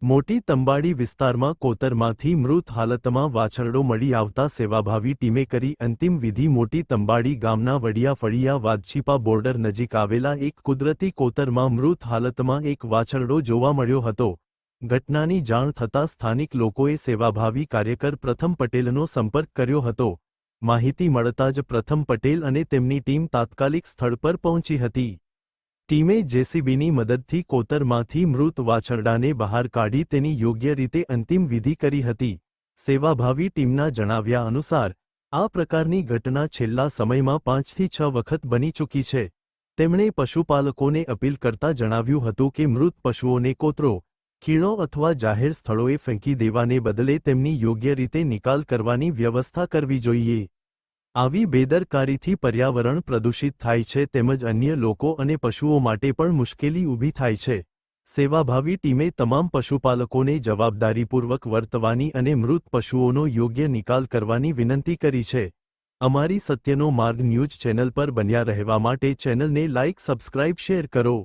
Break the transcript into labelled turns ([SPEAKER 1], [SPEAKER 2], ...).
[SPEAKER 1] મોટી તંબાડી વિસ્તારમાં કોતરમાંથી મૃત હાલતમાં વાછરડો મળી આવતા સેવાભાવી ટીમે કરી અંતિમ વિધિ. મોટી તંબાડી ગામના વડિયા ફળિયા વાઘછીપા બોર્ડર નજીક આવેલા એક કુદરતી કોતરમાં મૃત હાલતમાં એક વાછરડો જોવા મળ્યો હતો. ઘટનાની જાણ થતાં સ્થાનિક લોકોએ સેવાભાવી કાર્યકર પ્રથમ પટેલનો સંપર્ક કર્યો હતો. માહિતી મળતા જ પ્રથમ પટેલ અને તેમની ટીમ તાત્કાલિક સ્થળ પર પહોંચી હતી. ટીમે જેસીબીની મદદથી કોતરમાંથી મૃત વાછરડાને બહાર કાઢી તેની યોગ્ય રીતે અંતિમ વિધિ કરી હતી. સેવાભાવી ટીમના જણાવ્યા અનુસાર આ પ્રકારની ઘટના છેલ્લા સમયમાં 5 થી 6 વખત બની ચૂકી છે. તેમણે પશુપાલકોને અપીલ કરતા જણાવ્યું હતું કે મૃત પશુઓને કોતરો, ખીણો અથવા જાહેર સ્થળોએ ફેંકી દેવાને બદલે તેમની યોગ્ય રીતે નિકાલ કરવાની વ્યવસ્થા કરવી જોઈએ. આવી બેદરકારીથી પર્યાવરણ પ્રદૂષિત થાય છે તેમજ અન્ય લોકો અને પશુઓ માટે પણ મુશ્કેલી ઊભી થાય છે. સેવાભાવી ટીમે તમામ પશુપાલકોને જવાબદારીપૂર્વક વર્તવાની અને મૃત પશુઓનો યોગ્ય નિકાલ કરવાની વિનંતી કરી છે. અમારી સત્યનો માર્ગ ન્યૂઝ ચેનલ પર બન્યા રહેવા માટે ચેનલને લાઇક, સબસ્ક્રાઇબ, શેર કરો.